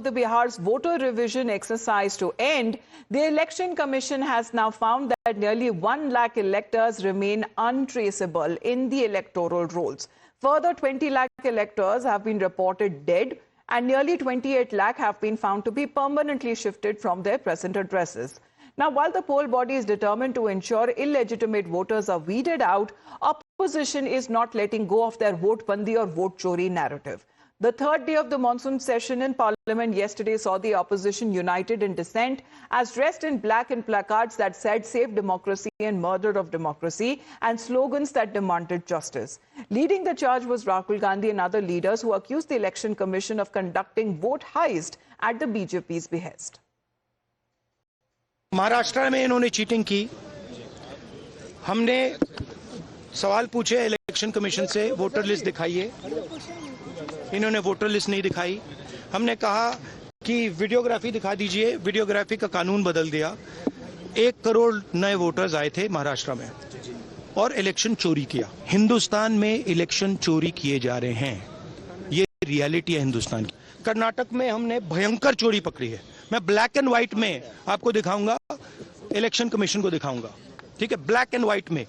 the Bihar's voter revision exercise to end, the Election Commission has now found that nearly 1 lakh electors remain untraceable in the electoral rolls. Further, 20 lakh electors have been reported dead, and nearly 28 lakh have been found to be permanently shifted from their present addresses. Now, while the poll body is determined to ensure illegitimate voters are weeded out, opposition is not letting go of their vote bandi or vote chori narrative. The third day of the monsoon session in Parliament yesterday saw the opposition united in dissent as dressed in black and placards that said "Save Democracy" and "Murder of Democracy" and slogans that demanded justice. Leading the charge was Rahul Gandhi and other leaders who accused the Election Commission of conducting vote heist at the BJP's behest. Maharashtra में इन्होंने cheating की। हमने सवाल पूछे election commission से, voter list दिखाइए। इन्होंने voter list नहीं दिखाई। हमने कहा कि वीडियोग्राफी दिखा दीजिए, वीडियोग्राफी का कानून बदल दिया। 1 करोड़ नए वोटर्स आए थे महाराष्ट्र में और इलेक्शन चोरी किया। हिंदुस्तान में इलेक्शन चोरी किए जा रहे हैं, ये रियलिटी है हिंदुस्तान की। कर्नाटक में हमने भयंकर चोरी पकड़ी है। मैं ब्लैक एंड व्हाइट में आपको दिखाऊंगा, इलेक्शन कमीशन को दिखाऊंगा, ठीक है, ब्लैक एंड व्हाइट में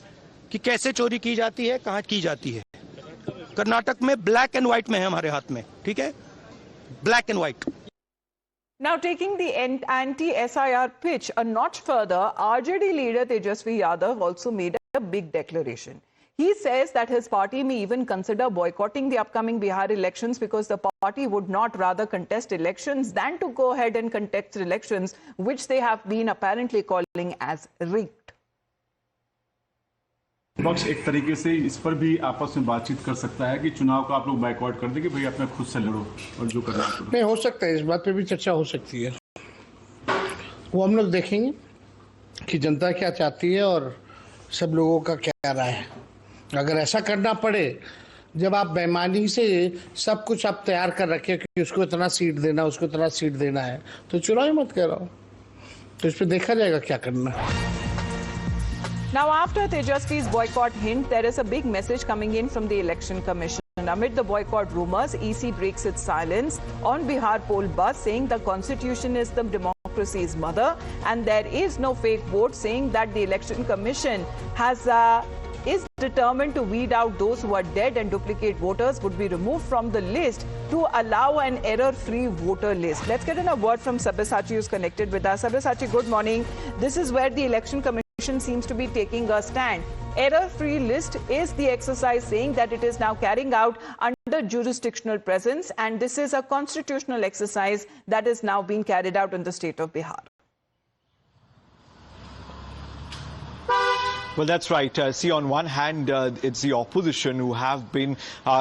कि कैसे चोरी की जाती है, कहां की जाती है। कर्नाटक में ब्लैक एंड व्हाइट में है हमारे हाथ में, ठीक है, black and white. Now, taking the anti-SIR pitch a notch further, RJD leader Tejasvi Yadav also made a big declaration. He says that his party may even consider boycotting the upcoming Bihar elections because the party would not rather contest elections than to go ahead and contest elections, which they have been apparently calling as rigged. पक्ष एक तरीके से इस पर भी आपस में बातचीत कर सकता है कि चुनाव का आप लोग बाइकआउट कर दें कि भाई अपने खुद से लड़ो और जो करना है। नहीं, हो सकता है, इस बात पे भी चर्चा हो सकती है। वो हम लोग देखेंगे कि जनता क्या चाहती है और सब लोगों का क्या राय है। अगर ऐसा करना पड़े, जब आप बेईमानी से सब कुछ आप तैयार कर रखे कि उसको इतना सीट देना, उसको इतना सीट देना है, तो चुनाव ही मत कराओ। तो इस पे देखा जाएगा क्या करना है। Now, after Tejasvi's boycott hint, there is a big message coming in from the Election Commission. Amid the boycott rumors, EC breaks its silence on Bihar poll bus, saying the constitution is the democracy's mother and there is no fake vote, saying that the Election Commission is determined to weed out those who are dead and duplicate voters would be removed from the list to allow an error-free voter list. Let's get in a word from Sabyasachi, who's connected with us. Sabyasachi, good morning. This is where the Election Commission seems to be taking a stand. Error-free list is the exercise saying that it is now carrying out under jurisdictional presence, and this is a constitutional exercise that is now being carried out in the state of Bihar. Well, that's right. See, on one hand, it's the opposition who have been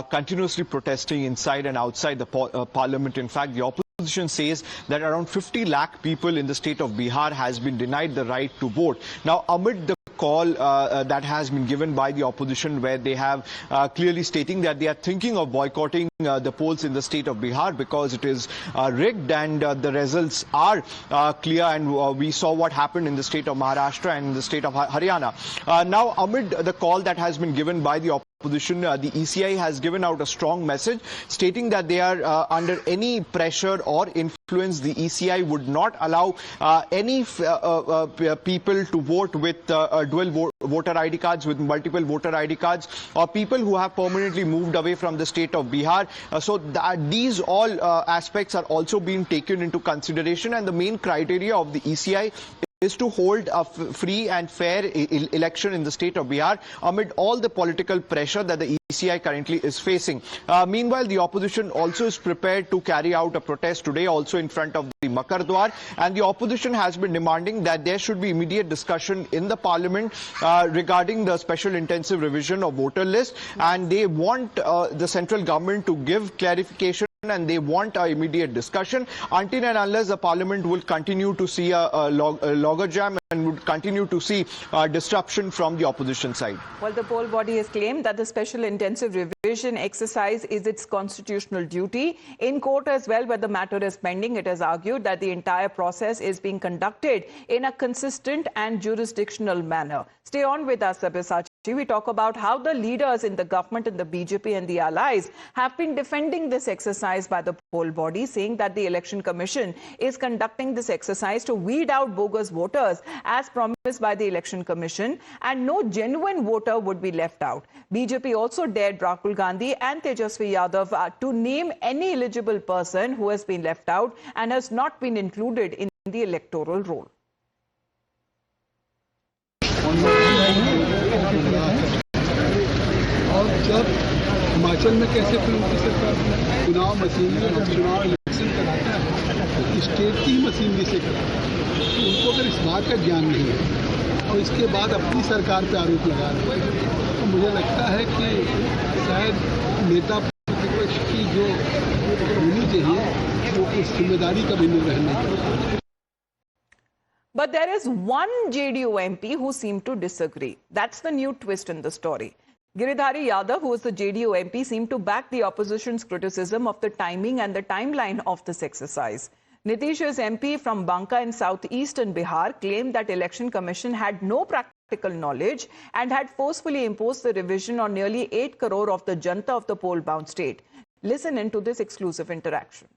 continuously protesting inside and outside the parliament. In fact, the opposition says that around 50 lakh people in the state of Bihar has been denied the right to vote. Now, amid the call that has been given by the opposition, where they have clearly stating that they are thinking of boycotting the polls in the state of Bihar because it is rigged and the results are clear, and we saw what happened in the state of Maharashtra and in the state of Haryana. Now, amid the call that has been given by the opposition, the ECI has given out a strong message stating that they are under any pressure or influence. The ECI would not allow any people to vote with dual voter ID cards, with multiple voter ID cards, or people who have permanently moved away from the state of Bihar. So these all aspects are also being taken into consideration, and the main criteria of the ECI is to hold a free and fair election in the state of Bihar amid all the political pressure that the ECI currently is facing. Meanwhile, the opposition also is prepared to carry out a protest today also in front of the Makar Dwar, and the opposition has been demanding that there should be immediate discussion in the parliament regarding the special intensive revision of voter list, and they want the central government to give clarification, and they want an immediate discussion until and unless the parliament will continue to see a logjam and would continue to see disruption from the opposition side. Well, the poll body has claimed that the special intensive revision exercise is its constitutional duty. In court as well, where the matter is pending, it has argued that the entire process is being conducted in a consistent and jurisdictional manner. Stay on with us, Sabyasachi. we talk about how the leaders in the government and the BJP and the allies have been defending this exercise by the poll body, saying that the Election Commission is conducting this exercise to weed out bogus voters as promised by the Election Commission, and no genuine voter would be left out. BJP also dared Rahul Gandhi and Tejasvi Yadav to name any eligible person who has been left out and has not been included in the electoral roll. और जब हिमाचल में कैसे film की सरकार चुनाव machinery जब चुनाव election कराता है तो स्टेट की मशीनरी से कराता है, तो उनको अगर इस बात का ज्ञान नहीं है और इसके बाद अपनी सरकार पे आरोप लगा रहे हैं, तो मुझे लगता है कि शायद नेता प्रतिपक्ष की जो होनी चाहिए वो उस जिम्मेदारी का भी निर्वहन नहीं करता। But there is one JDU MP who seemed to disagree. That's the new twist in the story. Giridhari Yadav, who is the JDU MP, seemed to back the opposition's criticism of the timing and the timeline of this exercise. Nitish's MP from Banka in southeastern Bihar claimed that Election Commission had no practical knowledge and had forcefully imposed the revision on nearly 8 crore of the Janta of the poll-bound state. Listen into this exclusive interaction.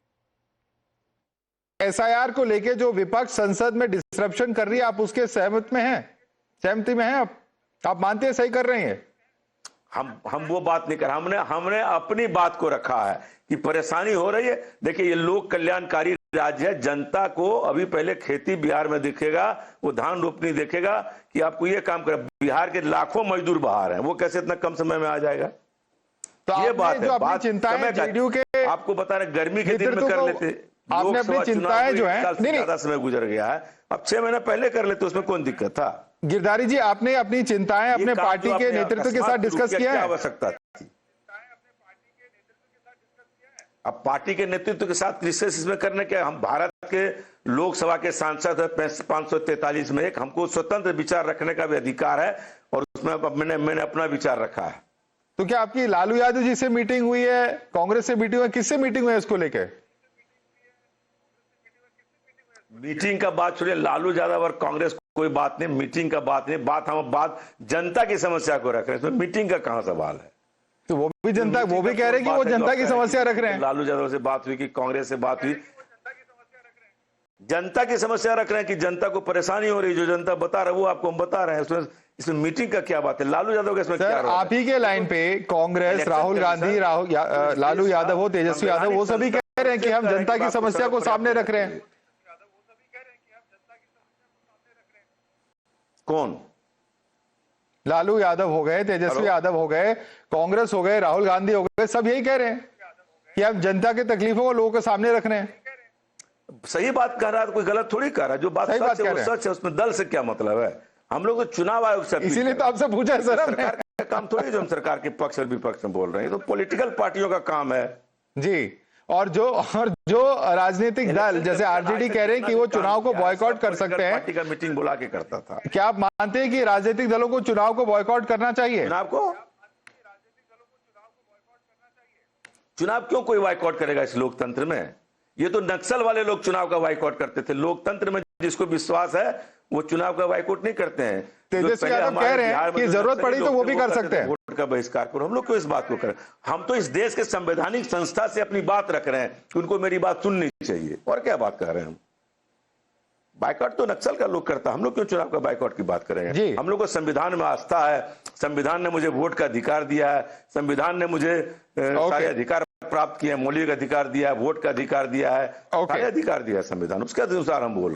SIR को लेके जो विपक्ष संसद में disruption कर रही है, आप उसके सहमति में हैं? आप मानते हैं सही कर रहे हैं? हम वो बात नहीं कर, हमने अपनी बात को रखा है कि परेशानी हो रही है। देखिए, ये लोक कल्याणकारी राज्य है। जनता को अभी पहले खेती बिहार में दिखेगा, वो धान रोपनी देखेगा कि आपको ये काम कर। बिहार के लाखों मजदूर बाहर हैं, वो कैसे इतना कम समय में आ जाएगा? तो ये बात है। बात चिंताएं जेडीयू के, आपको बता रहे गर्मी के दिन में कर लेते, आपने अपनी चिंताएं जो है ज्यादा समय गुजर गया है, अब 6 महीना पहले कर लेते, उसमें कौन दिक्कत था? गिरधारी जी, आपने अपनी चिंताएं अपने पार्टी के नेतृत्व के साथ डिस्कस किया है? आवश्यकता थी। अब पार्टी के नेतृत्व के साथ डिस्कस इसमें करने के, हम भारत के लोकसभा के सांसद है 543 में एक, हमको स्वतंत्र विचार रखने का भी अधिकार है और उसमें मैंने अपना विचार रखा है। तो क्या आपकी लालू यादव जी से मीटिंग हुई है, कांग्रेस से मीटिंग हुई है, किससे मीटिंग हुई है इसको लेकर? मीटिंग का बात छोड़िए, लालू यादव और कांग्रेस कोई बात नहीं, मीटिंग का बात नहीं, हम बात जनता की समस्या को रख रहे हैं, इसमें मीटिंग का कहां सवाल है? तो वो भी कह रहे हैं कि वो जनता की समस्या रख रहे हैं। लालू यादव से बात हुई कि कांग्रेस से बात हुई, जनता की समस्या रख रहे हैं कि जनता को परेशानी हो रही है, जो जनता बता रहा है वो आपको हम बता रहे हैं। इसमें मीटिंग का क्या बात है? लालू यादव का इसमें क्या? आप ही के लाइन पे कांग्रेस, राहुल गांधी, लालू यादव हो, तेजस्वी यादव, वो सभी कह रहे हैं कि हम जनता की समस्या को सामने रख रहे हैं। कौन? लालू यादव हो गए, तेजस्वी यादव हो गए, कांग्रेस हो गए, राहुल गांधी हो गए, सब यही कह रहे हैं कि हम जनता की तकलीफों को लोगों के सामने रख रहे हैं। सही बात कह रहा है, कोई गलत थोड़ी कह रहा है। जो बात सच है वो सच है, उसमें दल से क्या मतलब है? हम लोग तो चुनाव आयोग से, इसीलिए तो आपसे पूछा है सर। सरकार का काम थोड़ी जो हम सरकार के पक्ष और विपक्ष में बोल रहे हैं, तो पॉलिटिकल पार्टियों का काम है जी। और जो राजनीतिक दल जैसे आरजेडी कह रहे हैं कि वो चुनाव को बॉयकॉट कर सकते हैं, पार्टी का मीटिंग बुला के करता था। क्या आप मानते हैं कि राजनीतिक दलों को चुनाव को बॉयकॉट करना चाहिए? चुनाव क्यों कोई बॉयकॉट करेगा इस लोकतंत्र में? ये तो नक्सल वाले लोग चुनाव का बॉयकॉट करते थे। लोकतंत्र में जिसको विश्वास है वो चुनाव का बॉयकॉट नहीं करते हैं। तेजस्वी यादव कह रहे हैं कि जरूरत पड़ी तो वो भी कर सकते हैं। वोट का बहिष्कार करो, हम लोग क्यों इस बात को करें? हम तो इस देश के संवैधानिक संस्था से अपनी बात रख रहे हैं कि उनको मेरी बात सुननी चाहिए, और क्या बात कर रहे हैं हम? बाइकआउट तो नक्सल का लोग करता, हम लोग क्यों चुनाव का बाइकआउट की बात करेंगे? हम लोग को संविधान में आस्था है, संविधान ने मुझे वोट का अधिकार दिया है, संविधान ने मुझे सारे अधिकार प्राप्त किए, मौलिक अधिकार दिया है, वोट का अधिकार दिया है, सारे अधिकार दिया है संविधान, उसके अनुसार हम बोल